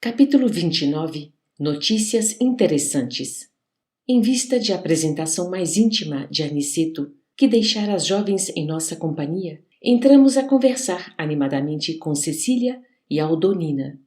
Capítulo 29. Notícias interessantes. Em vista de apresentação mais íntima de Aniceto, que deixara as jovens em nossa companhia, entramos a conversar animadamente com Cecília e Aldonina.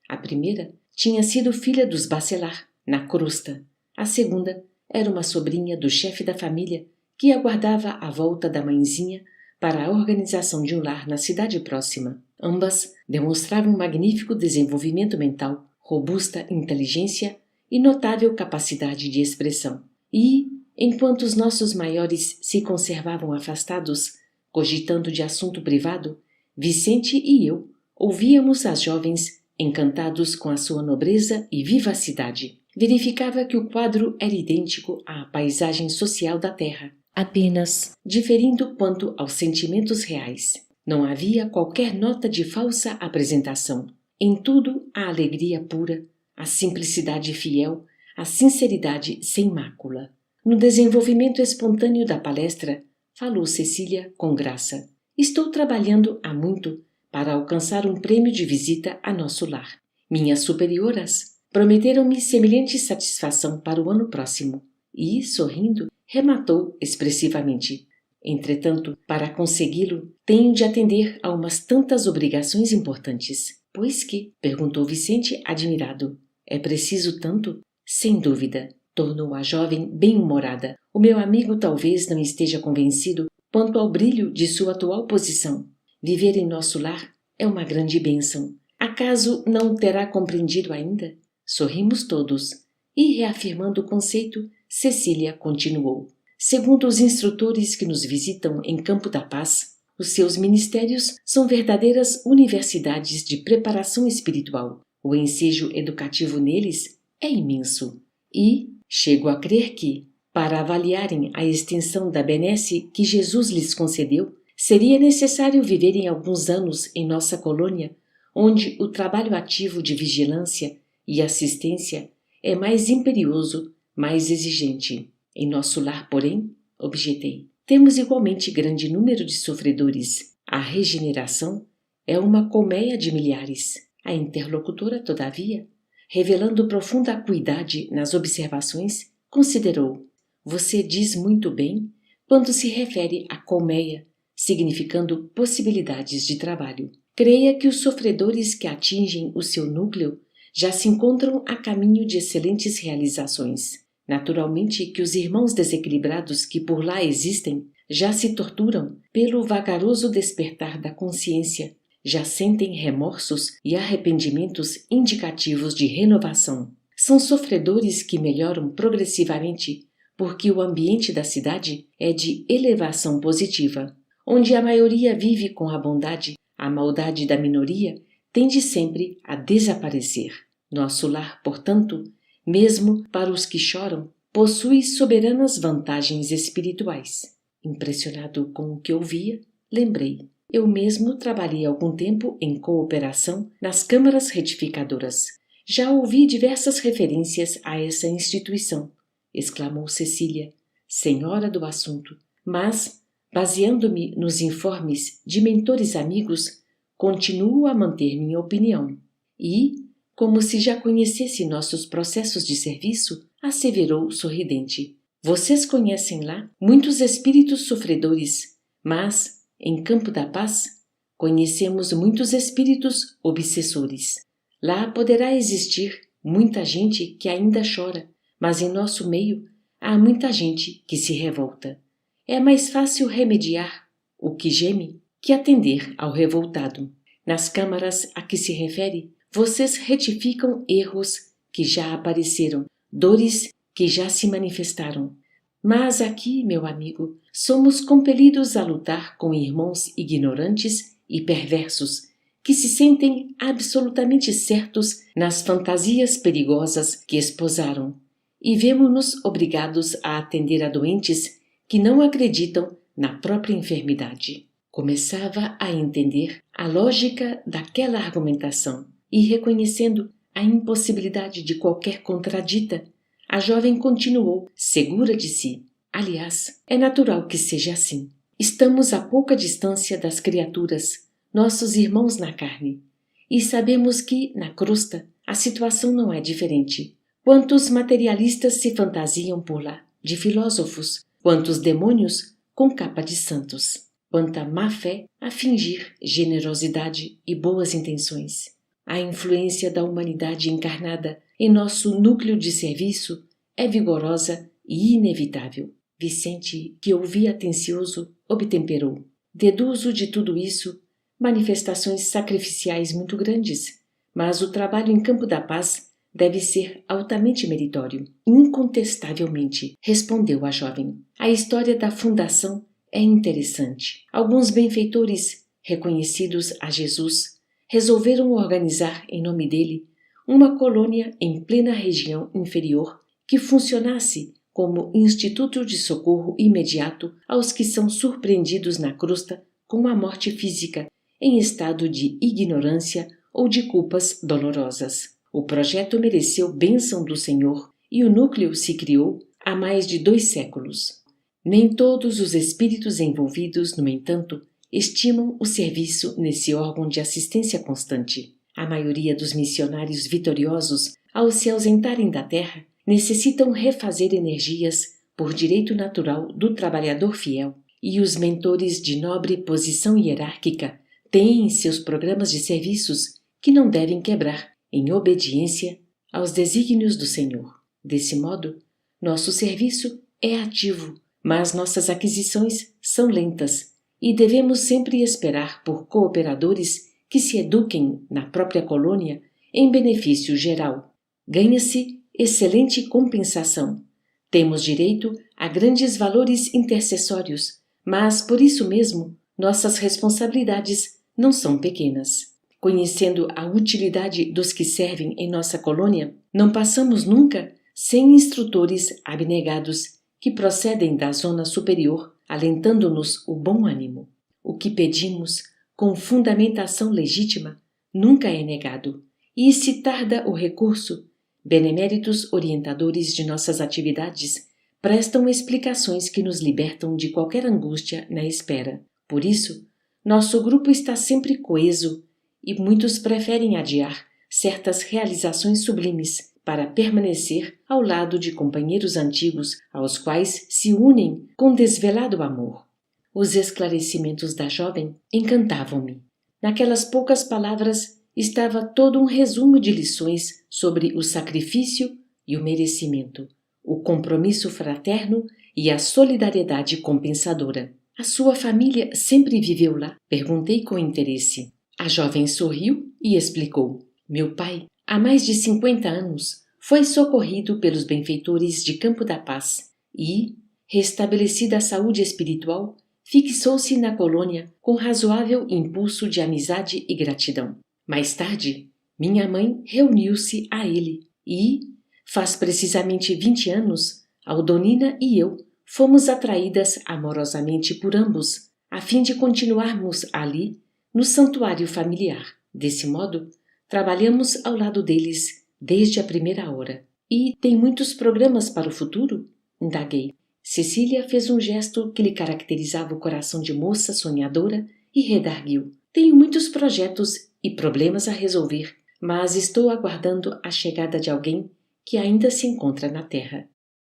A primeira tinha sido filha dos Baccelar, na crosta. A segunda era uma sobrinha do chefe da família que aguardava a volta da mãezinha para a organização de um lar na cidade próxima. Ambas demonstravam um magnífico desenvolvimento mental, robusta inteligência e notável capacidade de expressão. E, enquanto os nossos maiores se conservavam afastados, cogitando de assunto privado, Vicente e eu ouvíamos as jovens encantados com a sua nobreza e vivacidade. Verificava que o quadro era idêntico à paisagem social da terra, apenas diferindo quanto aos sentimentos reais. Não havia qualquer nota de falsa apresentação. Em tudo a alegria pura, a simplicidade fiel, a sinceridade sem mácula. No desenvolvimento espontâneo da palestra, falou Cecília com graça. Estou trabalhando há muito para alcançar um prêmio de visita a nosso lar. Minhas superioras prometeram-me semelhante satisfação para o ano próximo. E, sorrindo, rematou expressivamente. Entretanto, para consegui-lo, tenho de atender a umas tantas obrigações importantes. Pois que? Perguntou Vicente, admirado. É preciso tanto? Sem dúvida, tornou a jovem bem-humorada. O meu amigo talvez não esteja convencido quanto ao brilho de sua atual posição. Viver em nosso lar é uma grande bênção. Acaso não o terá compreendido ainda? Sorrimos todos. E, reafirmando o conceito, Cecília continuou. Segundo os instrutores que nos visitam em Campo da Paz, os seus ministérios são verdadeiras universidades de preparação espiritual. O ensejo educativo neles é imenso. E chego a crer que, para avaliarem a extensão da benesse que Jesus lhes concedeu, seria necessário viverem alguns anos em nossa colônia, onde o trabalho ativo de vigilância e assistência é mais imperioso, mais exigente. Em nosso lar, porém, objetei, temos igualmente grande número de sofredores. A regeneração é uma colmeia de milhares. A interlocutora, todavia, revelando profunda acuidade nas observações, considerou: você diz muito bem quando se refere à colmeia, significando possibilidades de trabalho. Creia que os sofredores que atingem o seu núcleo já se encontram a caminho de excelentes realizações. Naturalmente que os irmãos desequilibrados que por lá existem já se torturam pelo vagaroso despertar da consciência, já sentem remorsos e arrependimentos indicativos de renovação. São sofredores que melhoram progressivamente porque o ambiente da cidade é de elevação positiva. Onde a maioria vive com a bondade, a maldade da minoria tende sempre a desaparecer. Nosso lar, portanto, mesmo para os que choram, possui soberanas vantagens espirituais. Impressionado com o que ouvia, lembrei. Eu mesmo trabalhei algum tempo em cooperação nas câmaras retificadoras. Já ouvi diversas referências a essa instituição, exclamou Cecília, senhora do assunto, mas, baseando-me nos informes de mentores amigos, continuo a manter minha opinião. E, como se já conhecesse nossos processos de serviço, asseverou sorridente. Vocês conhecem lá muitos espíritos sofredores, mas, em Campo da Paz, conhecemos muitos espíritos obsessores. Lá poderá existir muita gente que ainda chora, mas em nosso meio há muita gente que se revolta. É mais fácil remediar o que geme que atender ao revoltado. Nas câmaras a que se refere, vocês retificam erros que já apareceram, dores que já se manifestaram. Mas aqui, meu amigo, somos compelidos a lutar com irmãos ignorantes e perversos, que se sentem absolutamente certos nas fantasias perigosas que esposaram, e vemo-nos obrigados a atender a doentes que não acreditam na própria enfermidade. Começava a entender a lógica daquela argumentação e, reconhecendo a impossibilidade de qualquer contradita, a jovem continuou, segura de si. Aliás, é natural que seja assim. Estamos a pouca distância das criaturas, nossos irmãos na carne, e sabemos que, na crosta, a situação não é diferente. Quantos materialistas se fantasiam por lá, de filósofos, quantos demônios com capa de santos, quanta má-fé a fingir generosidade e boas intenções. A influência da humanidade encarnada em nosso núcleo de serviço é vigorosa e inevitável. Vicente, que ouvia atencioso, obtemperou. Deduzo de tudo isso manifestações sacrificiais muito grandes, mas o trabalho em campo da paz deve ser altamente meritório. Incontestavelmente, respondeu a jovem. A história da fundação é interessante. Alguns benfeitores, reconhecidos a Jesus, resolveram organizar em nome dele uma colônia em plena região inferior que funcionasse como instituto de socorro imediato aos que são surpreendidos na crosta com a morte física em estado de ignorância ou de culpas dolorosas. O projeto mereceu bênção do Senhor e o núcleo se criou há mais de 2 séculos. Nem todos os espíritos envolvidos, no entanto, estimam o serviço nesse órgão de assistência constante. A maioria dos missionários vitoriosos, ao se ausentarem da terra, necessitam refazer energias por direito natural do trabalhador fiel, e os mentores de nobre posição hierárquica têm seus programas de serviços que não devem quebrar em obediência aos desígnios do Senhor. Desse modo, nosso serviço é ativo, mas nossas aquisições são lentas e devemos sempre esperar por cooperadores que se eduquem na própria colônia em benefício geral. Ganha-se excelente compensação. Temos direito a grandes valores intercessórios, mas por isso mesmo nossas responsabilidades não são pequenas. Conhecendo a utilidade dos que servem em nossa colônia, não passamos nunca sem instrutores abnegados que procedem da zona superior, alentando-nos o bom ânimo. O que pedimos, com fundamentação legítima, nunca é negado, e se tarda o recurso, beneméritos orientadores de nossas atividades prestam explicações que nos libertam de qualquer angústia na espera. Por isso, nosso grupo está sempre coeso e muitos preferem adiar certas realizações sublimes para permanecer ao lado de companheiros antigos aos quais se unem com desvelado amor. Os esclarecimentos da jovem encantavam-me. Naquelas poucas palavras estava todo um resumo de lições sobre o sacrifício e o merecimento, o compromisso fraterno e a solidariedade compensadora. A sua família sempre viveu lá? Perguntei com interesse. A jovem sorriu e explicou. Meu pai, há mais de 50 anos, foi socorrido pelos benfeitores de Campo da Paz e, restabelecida a saúde espiritual, fixou-se na colônia com razoável impulso de amizade e gratidão. Mais tarde, minha mãe reuniu-se a ele e, faz precisamente 20 anos, Aldonina e eu fomos atraídas amorosamente por ambos, a fim de continuarmos ali, no santuário familiar. Desse modo, trabalhamos ao lado deles desde a primeira hora. E tem muitos programas para o futuro? Indaguei. Cecília fez um gesto que lhe caracterizava o coração de moça sonhadora e redarguiu. Tenho muitos projetos e problemas a resolver, mas estou aguardando a chegada de alguém que ainda se encontra na Terra.